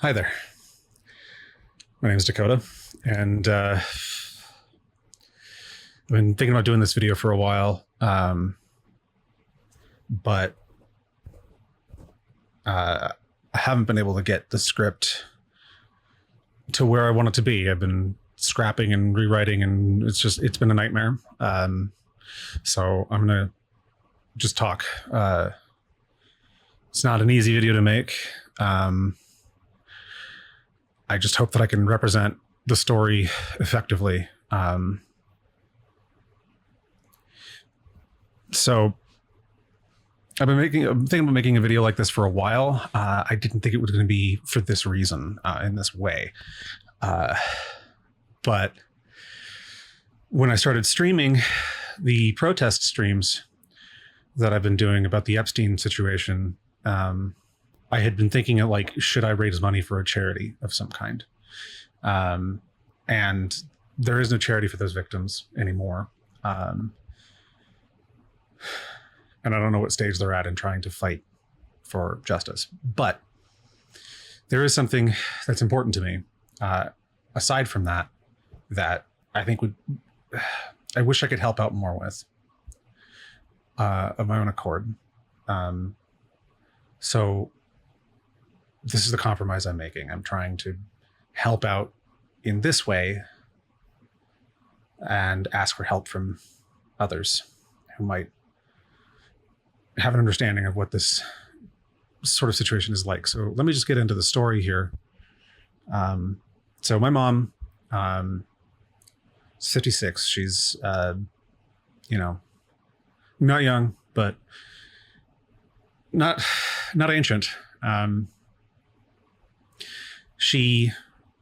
Hi there. My name is Dakota, and I've been thinking about doing this video for a while, but I haven't been able to get the script to where I want it to be. I've been scrapping and rewriting, and it's been a nightmare. So I'm gonna just talk. It's not an easy video to make. I just hope that I can represent the story effectively. So I'm thinking about making a video like this for a while. I didn't think it was going to be for this reason, in this way. But when I started streaming the protest streams that I've been doing about the Epstein situation, I had been thinking of, like, should I raise money for a charity of some kind? And there is no charity for those victims anymore. And I don't know what stage they're at in trying to fight for justice. But there is something that's important to me, aside from that I think I wish I could help out more with, of my own accord. So this is the compromise I'm making. I'm trying to help out in this way and ask for help from others who might have an understanding of what this sort of situation is like. So let me just get into the story here. So my mom, 56. She's, not young, but not ancient. She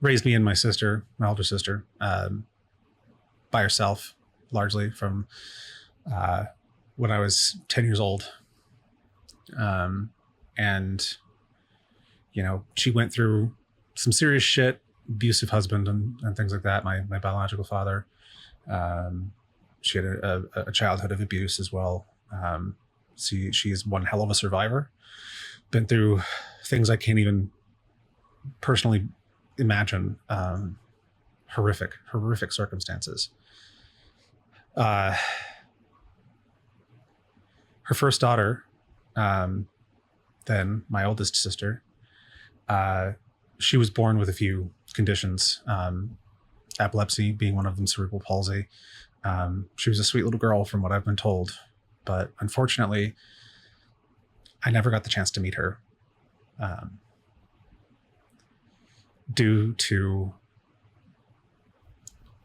raised me and my sister, my older sister, by herself, largely from when I was 10 years old. And, she went through some serious shit, abusive husband and things like that. My biological father, she had a childhood of abuse as well. She is one hell of a survivor, been through things I can't even personally imagine. Horrific circumstances. Her first daughter, then my oldest sister, she was born with a few conditions, epilepsy being one of them, cerebral palsy. She was a sweet little girl from what I've been told, but unfortunately, I never got the chance to meet her, due to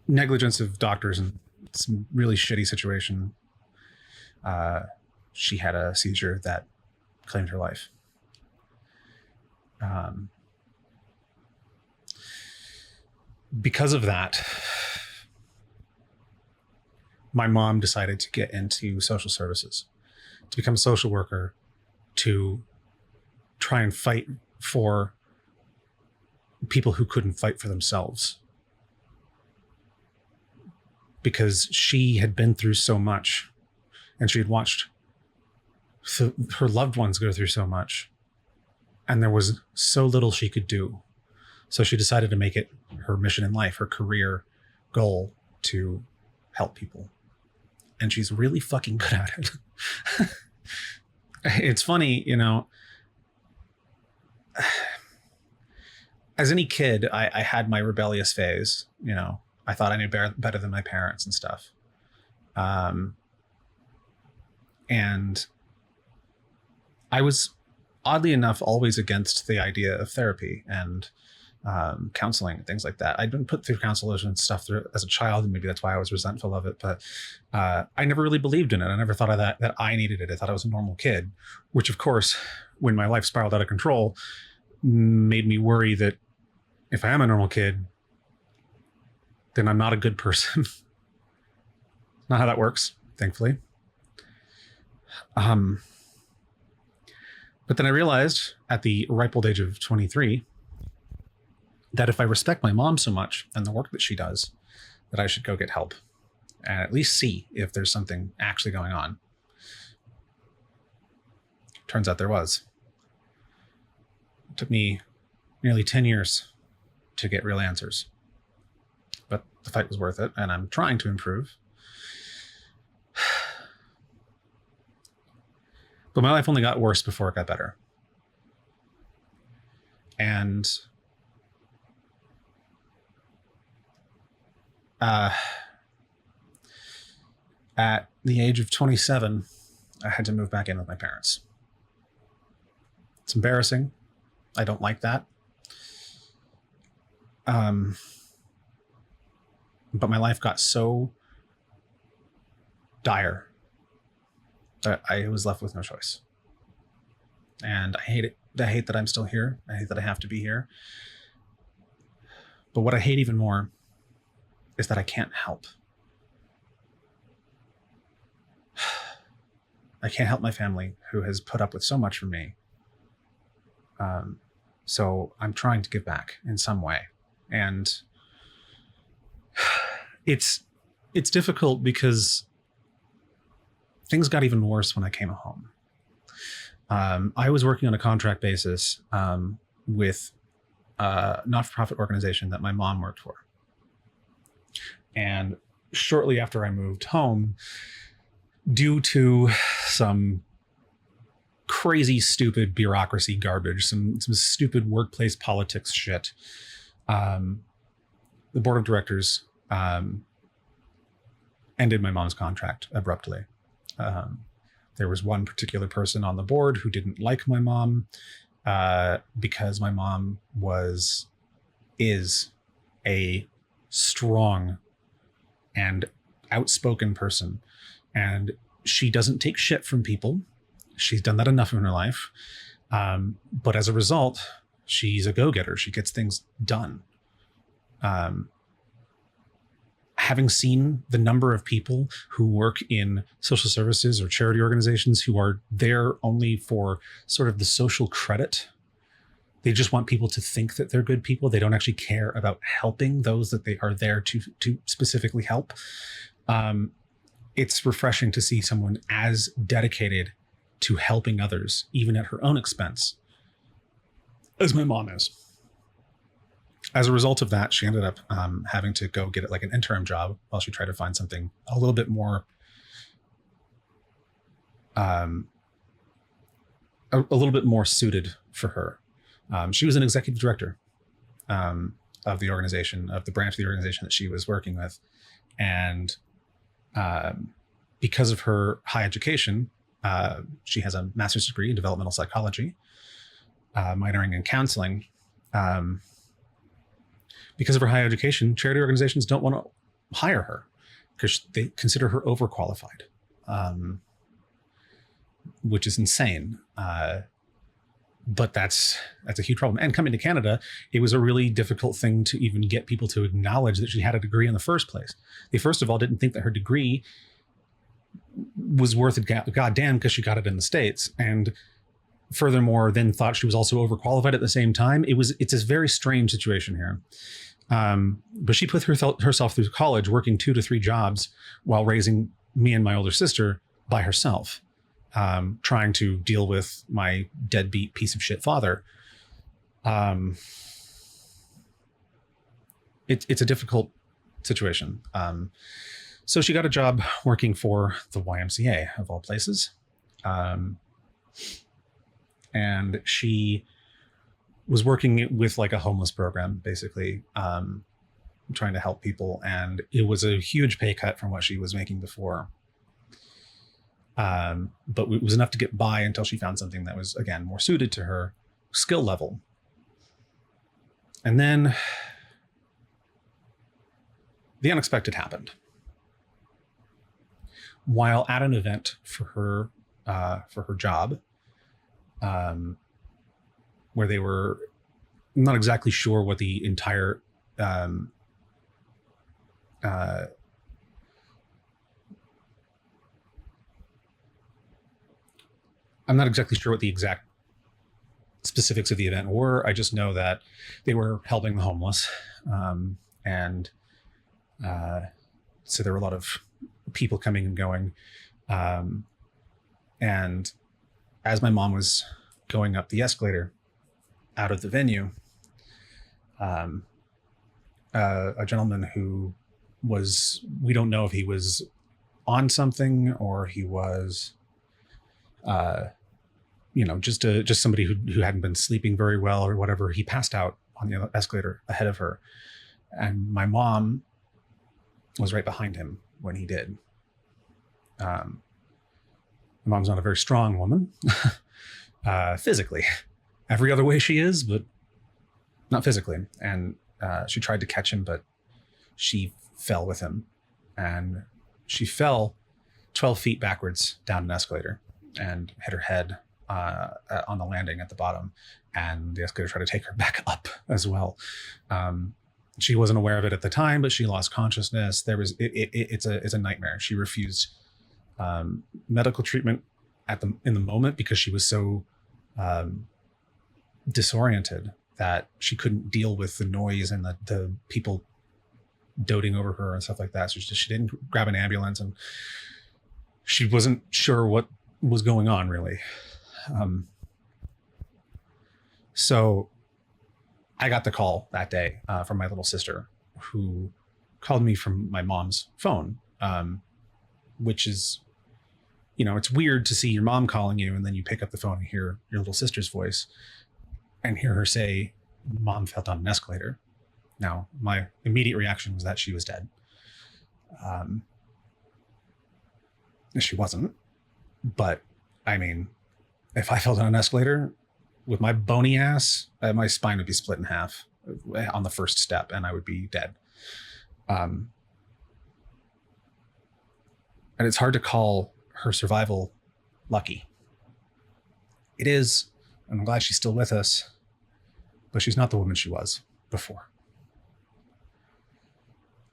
negligence of doctors and some really shitty situation. She had a seizure that claimed her life. Because of that, my mom decided to get into social services, to become a social worker, to try and fight for people who couldn't fight for themselves. Because she had been through so much, and she had watched her loved ones go through so much, and there was so little she could do. So she decided to make it her mission in life, her career goal, to help people. And she's really fucking good at it. It's funny, as any kid, I had my rebellious phase. I thought I knew better than my parents and stuff. And I was, oddly enough, always against the idea of therapy and counseling and things like that. I'd been put through counselors and stuff as a child, and maybe that's why I was resentful of it. But I never really believed in it. I never thought of that I needed it. I thought I was a normal kid, which, of course, when my life spiraled out of control, made me worry that if I am a normal kid, then I'm not a good person. Not how that works, thankfully. But then I realized at the ripe old age of 23 that if I respect my mom so much and the work that she does, that I should go get help and at least see if there's something actually going on. Turns out there was. It took me nearly 10 years to get real answers. But the fight was worth it, and I'm trying to improve. But my life only got worse before it got better. And at the age of 27, I had to move back in with my parents. It's embarrassing. I don't like that. But my life got so dire that I was left with no choice. And I hate it. I hate that I'm still here. I hate that I have to be here. But what I hate even more is that I can't help. I can't help my family who has put up with so much from me. So I'm trying to give back in some way. And it's difficult because things got even worse when I came home. I was working on a contract basis with a not-for-profit organization that my mom worked for. And shortly after I moved home, due to some crazy, stupid bureaucracy garbage, some stupid workplace politics shit, the board of directors ended my mom's contract abruptly. There was one particular person on the board who didn't like my mom because my mom is a strong and outspoken person, and she doesn't take shit from people. She's done that enough in her life. But as a result, she's a go-getter. She gets things done. Having seen the number of people who work in social services or charity organizations who are there only for sort of the social credit, they just want people to think that they're good people. They don't actually care about helping those that they are there to specifically help. It's refreshing to see someone as dedicated to helping others, even at her own expense, as my mom is. As a result of that, she ended up having to go get like an interim job while she tried to find something a little bit more, a little bit more suited for her. She was an executive director of the organization, of the branch of the organization that she was working with. And because of her high education, she has a master's degree in developmental psychology, minoring in counseling. Because of her high education, charity organizations don't want to hire her because they consider her overqualified, which is insane. But that's a huge problem. And coming to Canada, it was a really difficult thing to even get people to acknowledge that she had a degree in the first place. They first of all didn't think that her degree was worth a goddamn because she got it in the States. And furthermore, then thought she was also overqualified at the same time. It's a very strange situation here. But she put herself through college, working 2 to 3 jobs while raising me and my older sister by herself, trying to deal with my deadbeat piece of shit father. It's a difficult situation. So she got a job working for the YMCA of all places. And she was working with like a homeless program, basically, trying to help people. And it was a huge pay cut from what she was making before. But it was enough to get by until she found something that was, again, more suited to her skill level. And then the unexpected happened. While at an event for her job, where they were not exactly sure what the entire I'm not exactly sure what the exact specifics of the event were. I just know that they were helping the homeless. So there were a lot of people coming and going. And as my mom was going up the escalator out of the venue, um, a gentleman who we don't know if he was on something or he was, just somebody who hadn't been sleeping very well or whatever. He passed out on the escalator ahead of her, and my mom was right behind him when he did. My mom's not a very strong woman, physically. Every other way she is, but not physically. And she tried to catch him, but she fell with him, and she fell 12 feet backwards down an escalator and hit her head on the landing at the bottom, and the escalator tried to take her back up as well. She wasn't aware of it at the time, but she lost consciousness. It's a nightmare. She refused medical treatment in the moment because she was so disoriented that she couldn't deal with the noise and the people doting over her and stuff like that. So she didn't grab an ambulance, and she wasn't sure what was going on really. So I got the call that day from my little sister, who called me from my mom's phone, which is, it's weird to see your mom calling you and then you pick up the phone and hear your little sister's voice and hear her say, "Mom fell down an escalator." Now, my immediate reaction was that she was dead. She wasn't. But, I mean, if I fell down an escalator with my bony ass, my spine would be split in half on the first step and I would be dead. And it's hard to call her survival lucky. It is, and I'm glad she's still with us, but she's not the woman she was before.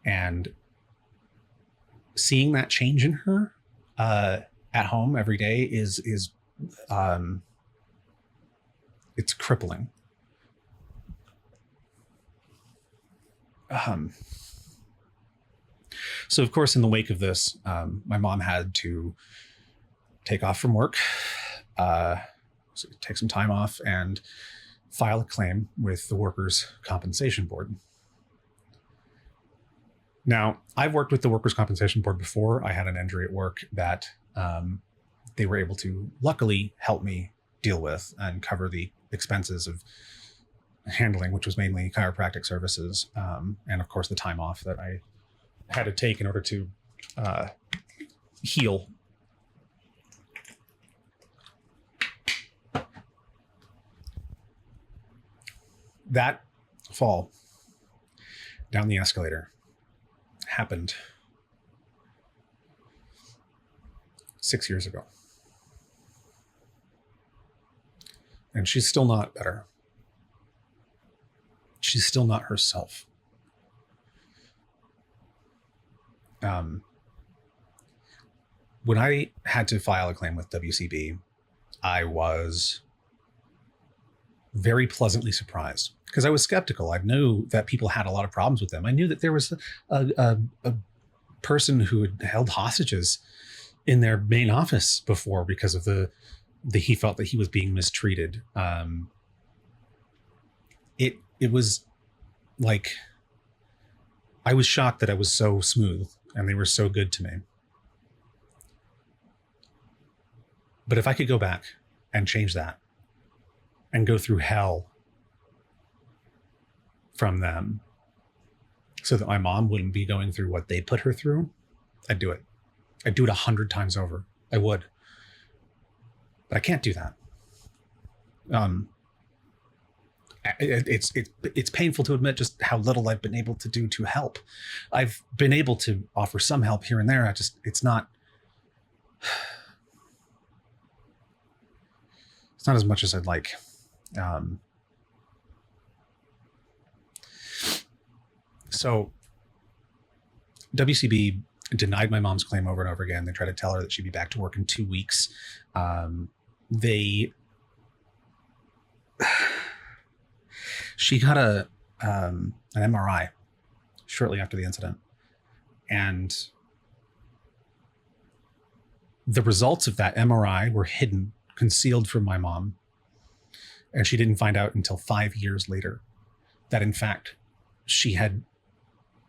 And seeing that change in her at home every day is it's crippling. So of course, in the wake of this, my mom had to take off from work, take some time off, and file a claim with the Workers' Compensation Board. Now, I've worked with the Workers' Compensation Board before. I had an injury at work that they were able to luckily help me deal with and cover the expenses of handling, which was mainly chiropractic services, and of course the time off that I had to take in order to heal. That fall down the escalator happened 6 years ago. And she's still not better. She's still not herself. When I had to file a claim with WCB, I was very pleasantly surprised because I was skeptical. I knew that people had a lot of problems with them. I knew that there was a person who had held hostages in their main office before because of he felt that he was being mistreated. It was like, I was shocked that I was so smooth and they were so good to me. But if I could go back and change that and go through hell from them so that my mom wouldn't be going through what they put her through, I'd do it. I'd do it 100 times over. I would. But I can't do that. It's painful to admit just how little I've been able to do to help. I've been able to offer some help here and there. It's not as much as I'd like. So WCB denied my mom's claim over and over again. They tried to tell her that she'd be back to work in 2 weeks. She got an MRI shortly after the incident, and the results of that MRI were hidden, concealed from my mom, and she didn't find out until 5 years later. that in fact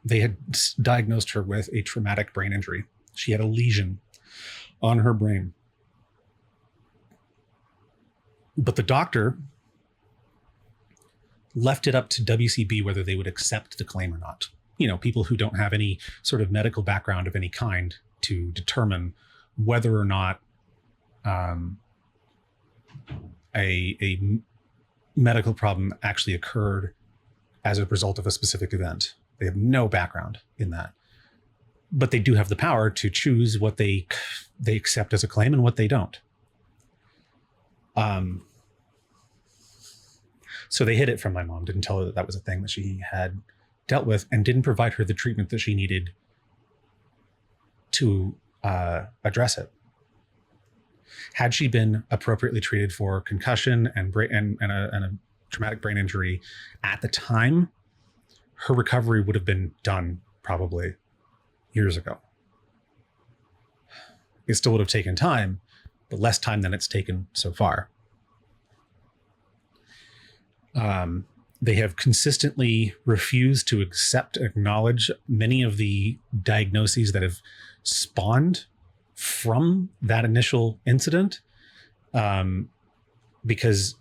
they had diagnosed her with a traumatic brain injury. She had a lesion on her brain. But the doctor left it up to WCB whether they would accept the claim or not. You know, people who don't have any sort of medical background of any kind to determine whether or not a medical problem actually occurred as a result of a specific event. They have no background in that. But they do have the power to choose what they accept as a claim and what they don't. So they hid it from my mom, didn't tell her that that was a thing that she had dealt with, and didn't provide her the treatment that she needed to address it. Had she been appropriately treated for concussion and a traumatic brain injury at the time, her recovery would have been done probably years ago. It still would have taken time, but less time than it's taken so far. They have consistently refused to acknowledge many of the diagnoses that have spawned from that initial incident, because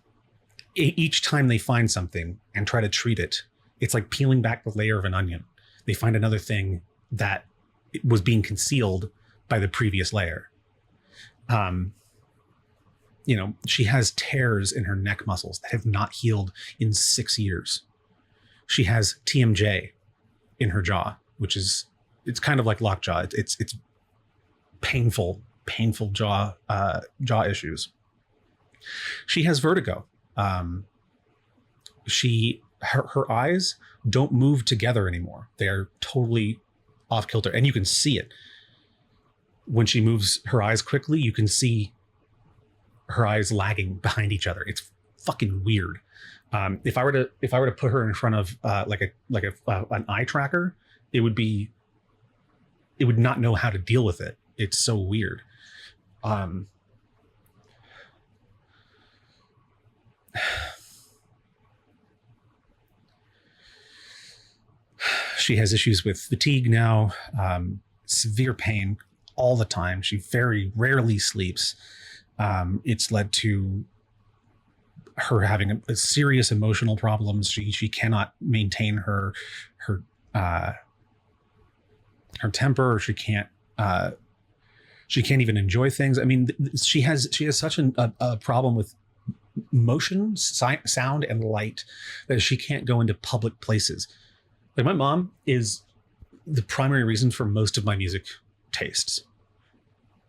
each time they find something and try to treat it, it's like peeling back the layer of an onion. They find another thing that was being concealed by the previous layer. You know, she has tears in her neck muscles that have not healed in 6 years. She has TMJ in her jaw, which is, it's kind of like lockjaw. It's painful jaw issues. She has vertigo. Her eyes don't move together anymore. They are totally off kilter, and you can see it. When she moves her eyes quickly, you can see her eyes lagging behind each other. It's fucking weird. If I were to put her in front of an eye tracker, it would not know how to deal with it. It's so weird. She has issues with fatigue now, severe pain all the time. She very rarely sleeps. It's led to her having a serious emotional problems. She cannot maintain her temper. Or she can't even enjoy things. I mean, she has such a problem with motion, sound, and light that she can't go into public places. Like, my mom is the primary reason for most of my music tastes,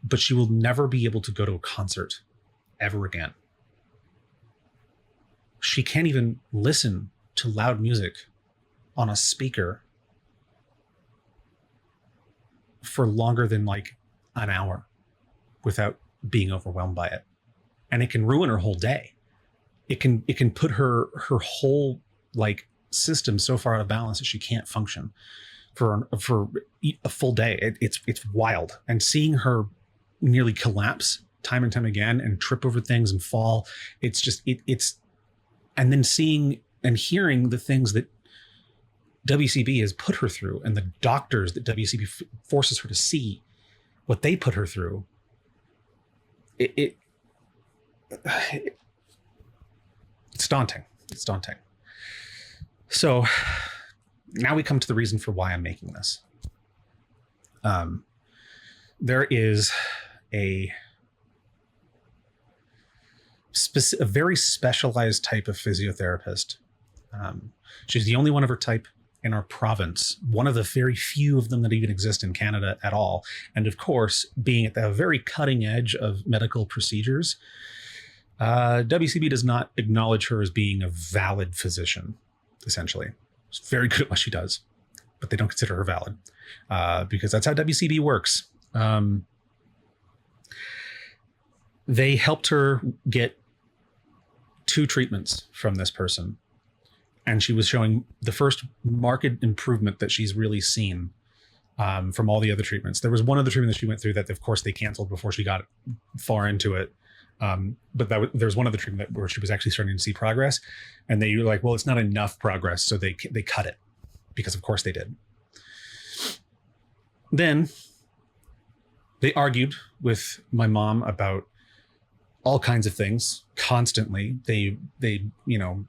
but she will never be able to go to a concert ever again. She can't even listen to loud music on a speaker for longer than like an hour without being overwhelmed by it. And it can ruin her whole day. It can put her whole like system so far out of balance that she can't function for a full day. It's wild. And seeing her nearly collapse time and time again and trip over things and fall, it's and then seeing and hearing the things that WCB has put her through, and the doctors that WCB forces her to see, what they put her through, it's daunting. It's daunting. So now we come to the reason for why I'm making this. There is a very specialized type of physiotherapist. She's the only one of her type in our province, one of the very few of them that even exist in Canada at all. And of course, being at the very cutting edge of medical procedures, WCB does not acknowledge her as being a valid physician, essentially. She's very good at what she does, but they don't consider her valid because that's how WCB works. They helped her get 2 treatments from this person, and she was showing the first marked improvement that she's really seen from all the other treatments. There was one other treatment that she went through that, of course, they canceled before she got far into it. But there was one other treatment where she was actually starting to see progress, and they were like, well, it's not enough progress, so they cut it, because of course they did. Then they argued with my mom about all kinds of things constantly. They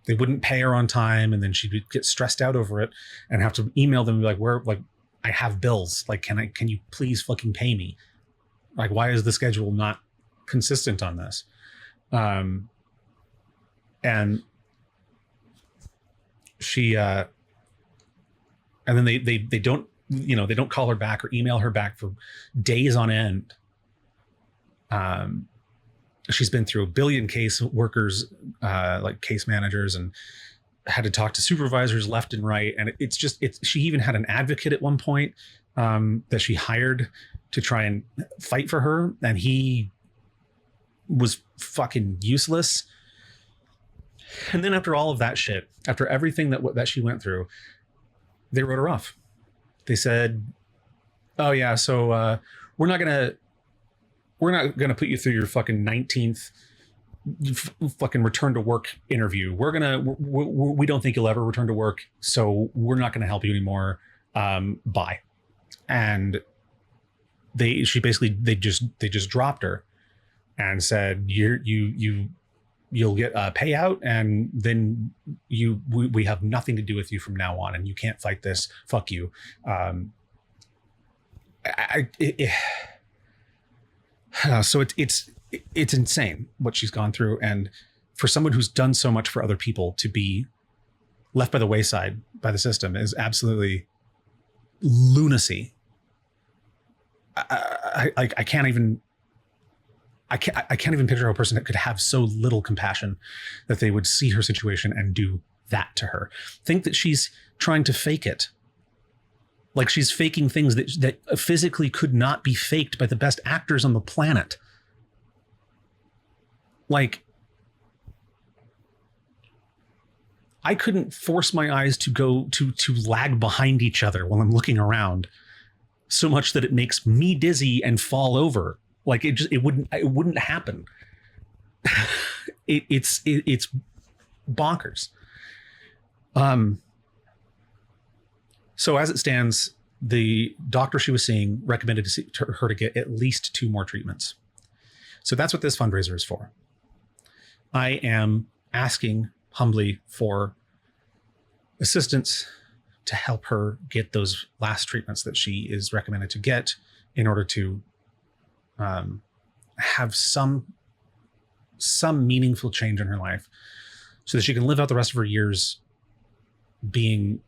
wouldn't pay her on time, and then she would get stressed out over it and have to email them and be like, "Where, like, I have bills. Like, can you please fucking pay me? Like, why is the schedule not consistent on this?" And she and then they don't, they don't call her back or email her back for days on end. She's been through a billion case workers, like case managers, and had to talk to supervisors left and right. And she even had an advocate at one point that she hired to try and fight for her, and he was fucking useless. And then after all of that shit, after everything that she went through, they wrote her off. They said, "Oh yeah, so we're not gonna put you through your fucking 19th fucking return to work interview. We don't think you'll ever return to work, so we're not gonna help you anymore. Bye." And they just dropped her and said, you'll get a payout, and then we have nothing to do with you from now on, and you can't fight this. Fuck you. So it's insane what she's gone through, and for someone who's done so much for other people to be left by the wayside by the system is absolutely lunacy. I can't even picture how a person that could have so little compassion that they would see her situation and do that to her. Think that she's trying to fake it. Like she's faking things that physically could not be faked by the best actors on the planet. Like, I couldn't force my eyes to go to lag behind each other while I'm looking around so much that it makes me dizzy and fall over. Like it wouldn't happen. It's bonkers. So as it stands, the doctor she was seeing recommended her to get at least 2 more treatments. So that's what this fundraiser is for. I am asking humbly for assistance to help her get those last treatments that she is recommended to get in order to have some meaningful change in her life, so that she can live out the rest of her years being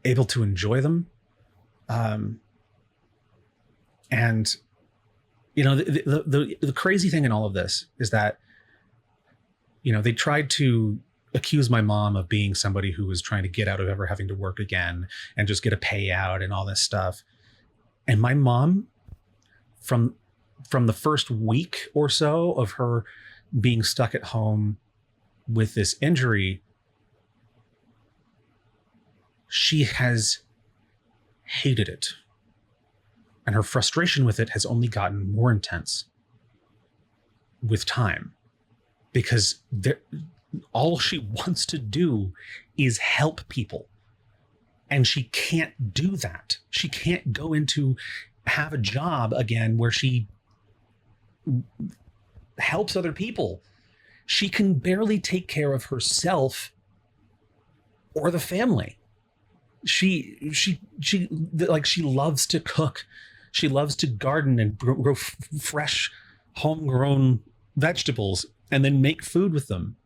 able to enjoy them. And the crazy thing in all of this is that, they tried to accuse my mom of being somebody who was trying to get out of ever having to work again and just get a payout and all this stuff. And my mom, from the first week or so of her being stuck at home with this injury, she has hated it. And her frustration with it has only gotten more intense with time, because all she wants to do is help people. And she can't do that. She can't go into have a job again where she helps other people. She can barely take care of herself or the family. She loves to cook. She loves to garden and grow fresh, homegrown vegetables and then make food with them.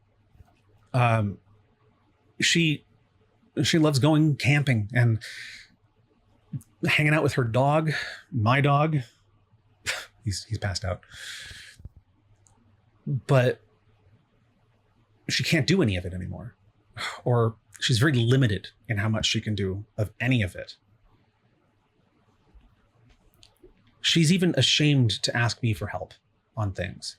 She loves going camping and hanging out with her dog, my dog. He's passed out. But she can't do any of it anymore. Or she's very limited in how much she can do of any of it. She's even ashamed to ask me for help on things,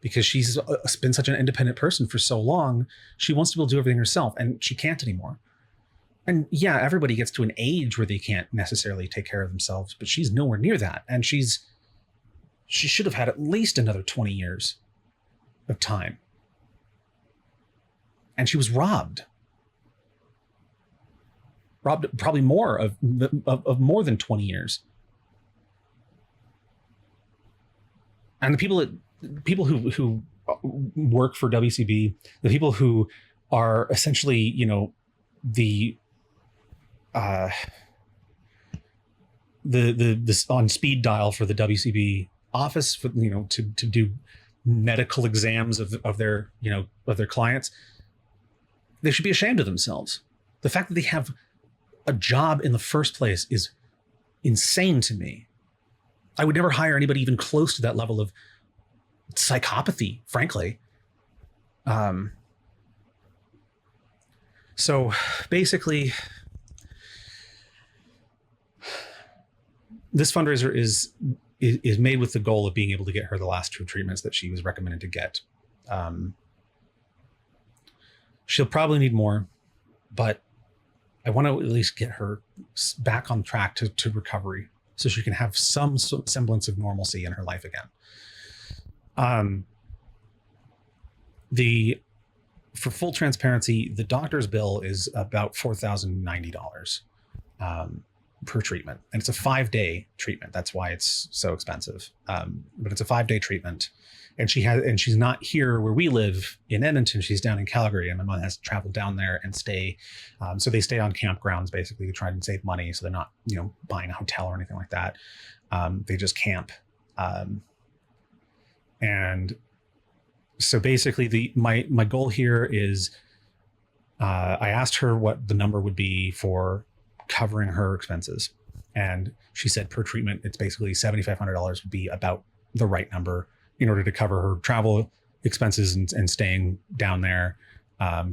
because she's been such an independent person for so long. She wants to be able to do everything herself, and she can't anymore. And yeah, everybody gets to an age where they can't necessarily take care of themselves, but she's nowhere near that. And she's She should have had at least another 20 years of time. And she was robbed probably more of more than 20 years. And the people who work for WCB, the people who are essentially, you know, the on speed dial for the WCB office, for, you know, to do medical exams of their, you know, of their clients, they should be ashamed of themselves. The fact that they have a job in the first place is insane to me. I would never hire anybody even close to that level of psychopathy, frankly. So basically, this fundraiser is made with the goal of being able to get her the last 2 treatments that she was recommended to get. She'll probably need more, but I want to at least get her back on track to recovery so she can have some semblance of normalcy in her life again. For full transparency, the doctor's bill is about $4,090 per treatment, and it's a 5-day treatment. That's why it's so expensive. But it's a 5-day treatment, and she's not here where we live in Edmonton. She's down in Calgary, and my mom has to travel down there and stay. So they stay on campgrounds basically to try and save money. So they're not, you know, buying a hotel or anything like that. They just camp. And so basically my goal here is, I asked her what the number would be for covering her expenses. And she said per treatment, it's basically $7,500 would be about the right number in order to cover her travel expenses and staying down there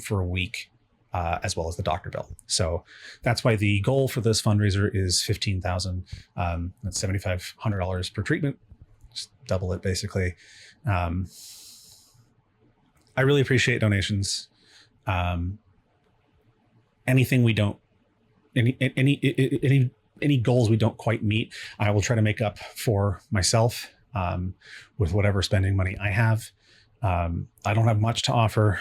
for a week, as well as the doctor bill. So that's why the goal for this fundraiser is $15,000. That's $7,500 per treatment. Just double it basically. I really appreciate donations. Anything we don't, any goals we don't quite meet, I will try to make up for myself with whatever spending money I have. I don't have much to offer,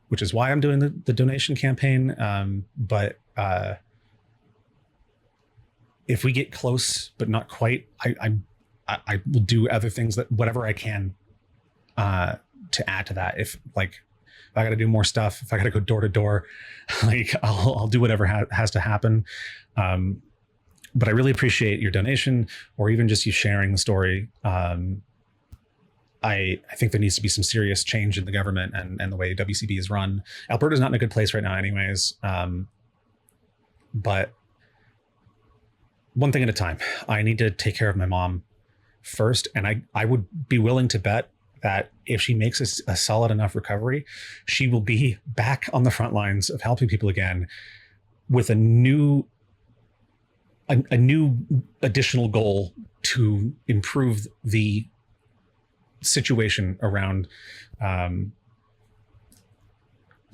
which is why I'm doing the donation campaign. But if we get close, but not quite, I will do other things, that whatever I can to add to that. If I got to do more stuff, if I got to go door to door, like I'll do whatever has to happen. But I really appreciate your donation, or even just you sharing the story. I think there needs to be some serious change in the government and the way WCB is run. Alberta's not in a good place right now anyways. But one thing at a time. I need to take care of my mom first. And I would be willing to bet that if she makes a solid enough recovery, she will be back on the front lines of helping people again with a new additional goal to improve the situation around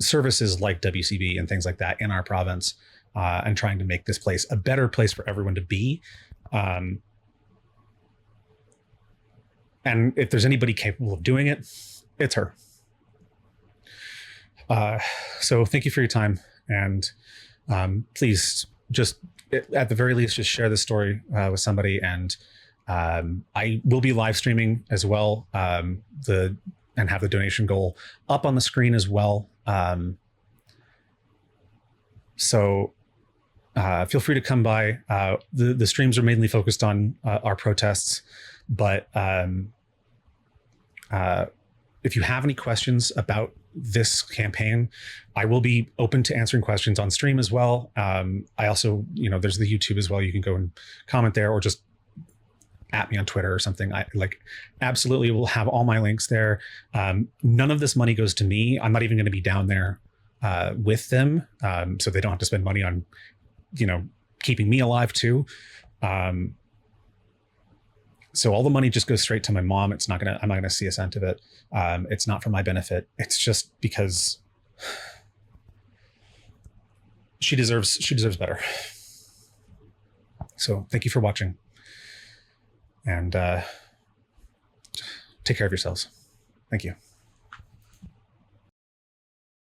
services like WCB and things like that in our province, and trying to make this place a better place for everyone to be. And if there's anybody capable of doing it, it's her. So thank you for your time. And please just, at the very least, just share this story with somebody. And I will be live streaming as well, and have the donation goal up on the screen as well. So feel free to come by. The streams are mainly focused on our protests. But if you have any questions about this campaign, I will be open to answering questions on stream as well. I also, there's the YouTube as well. You can go and comment there, or just at me on Twitter or something. I absolutely will have all my links there. None of this money goes to me. I'm not even going to be down there with them, so they don't have to spend money on, keeping me alive too. So all the money just goes straight to my mom. I'm not gonna see a cent of it. It's not for my benefit. It's just because she deserves better. So thank you for watching. And take care of yourselves. Thank you.